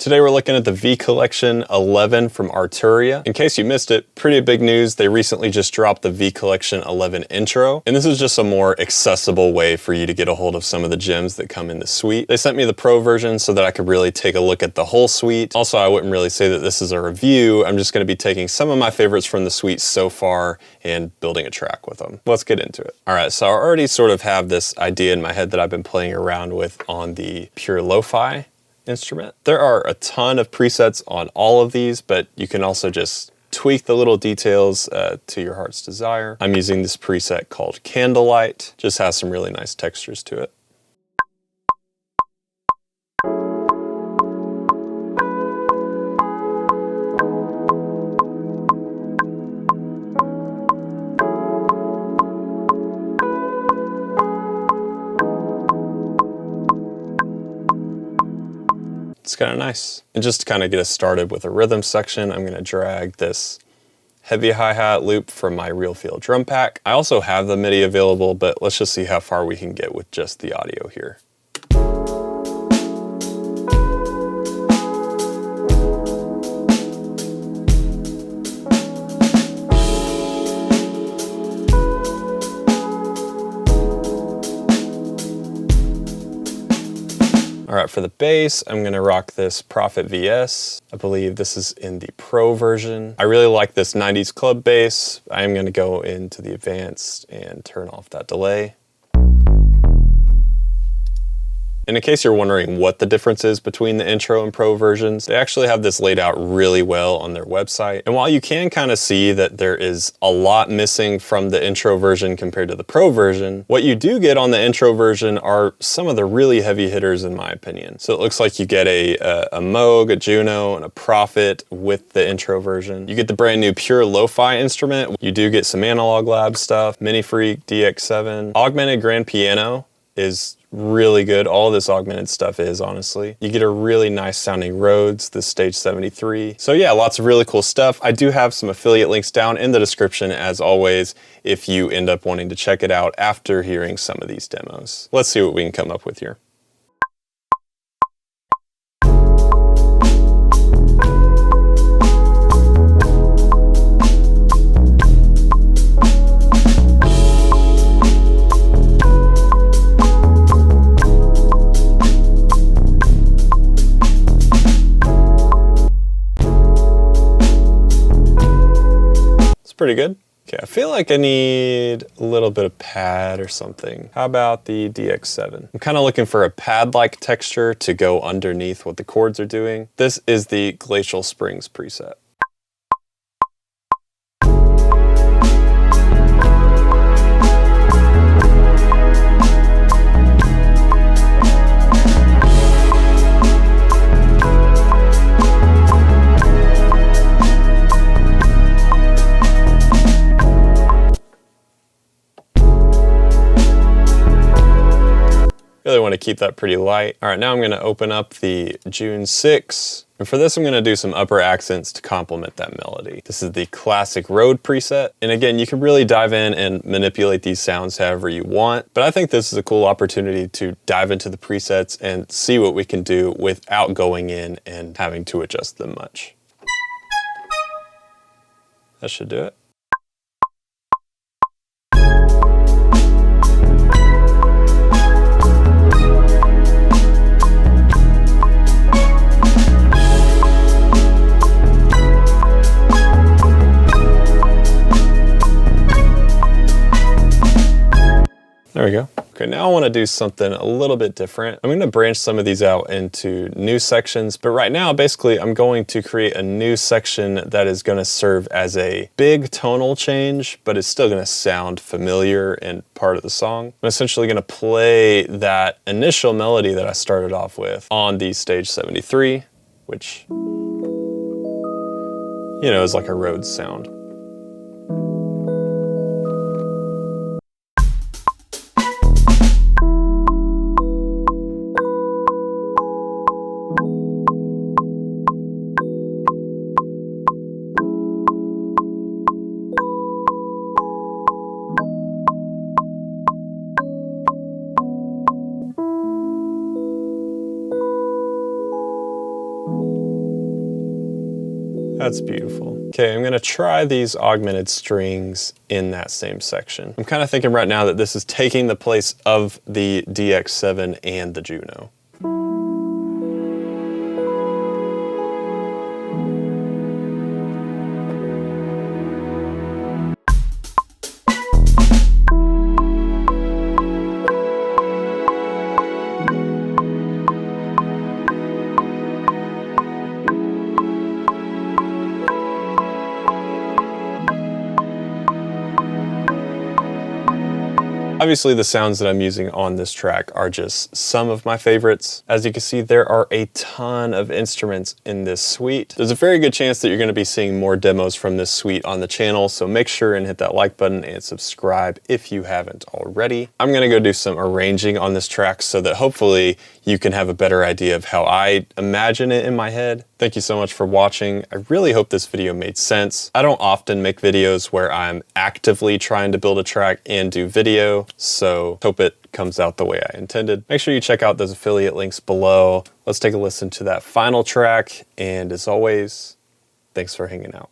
Today we're looking at the V11 from Arturia. In case you missed it, pretty big news, they recently just dropped the V11 intro, and this is just a more accessible way for you to get a hold of some of the gems that come in the suite. They sent me the pro version so that I could really take a look at the whole suite. Also, I wouldn't really say that this is a review. I'm just going to be taking some of my favorites from the suite so far and building a track with them. Let's get into it. All right, so I already sort of have this idea in my head that I've been playing around with on the pure lo-fi instrument. There are a ton of presets on all of these, but you can also just tweak the little details to your heart's desire. I'm using this preset called Candlelight. Just has some really nice textures to it. It's kind of nice. And just to kind of get us started with a rhythm section, I'm going to drag this heavy hi-hat loop from my Real Feel drum pack. I also have the MIDI available, but let's just see how far we can get with just the audio here. All right, for the bass, I'm gonna rock this Prophet VS. I believe this is in the Pro version. I really like this 90s club bass. I am gonna go into the advanced and turn off that delay. And in case you're wondering what the difference is between the intro and pro versions, they actually have this laid out really well on their website. And while you can kind of see that there is a lot missing from the intro version compared to the pro version, what you do get on the intro version are some of the really heavy hitters in my opinion. So it looks like you get a Moog, a Juno, and a Prophet with the intro version. You get the brand new pure lo-fi instrument. You do get some Analog Lab stuff, Mini Freak, DX7. Augmented Grand Piano is really good. All this augmented stuff is, honestly. You get a really nice sounding Rhodes, the Stage 73. So yeah, lots of really cool stuff. I do have some affiliate links down in the description as always if you end up wanting to check it out after hearing some of these demos. Let's see what we can come up with here. Pretty good. Okay, I feel like I need a little bit of pad or something. How about the DX7? I'm kind of looking for a pad-like texture to go underneath what the chords are doing. This is the Glacial Springs preset. Really want to keep that pretty light. All right, now I'm going to open up the June 6, and for this I'm going to do some upper accents to complement that melody. This is the classic Rode preset, and again, you can really dive in and manipulate these sounds however you want, but I think this is a cool opportunity to dive into the presets and see what we can do without going in and having to adjust them much. That should do it. There we go. Okay, now I want to do something a little bit different. I'm going to branch some of these out into new sections, but right now, basically, I'm going to create a new section that is going to serve as a big tonal change, but it's still going to sound familiar and part of the song. I'm essentially going to play that initial melody that I started off with on the Stage 73, which, you know, is like a Rhodes sound. That's beautiful. Okay, I'm gonna try these augmented strings in that same section. I'm kind of thinking right now that this is taking the place of the DX7 and the Juno. Obviously, the sounds that I'm using on this track are just some of my favorites. As you can see, there are a ton of instruments in this suite. There's a very good chance that you're going to be seeing more demos from this suite on the channel, so make sure and hit that like button and subscribe if you haven't already. I'm going to go do some arranging on this track so that hopefully you can have a better idea of how I imagine it in my head. Thank you so much for watching. I really hope this video made sense. I don't often make videos where I'm actively trying to build a track and do video, so hope it comes out the way I intended. Make sure you check out those affiliate links below. Let's take a listen to that final track, and as always, thanks for hanging out.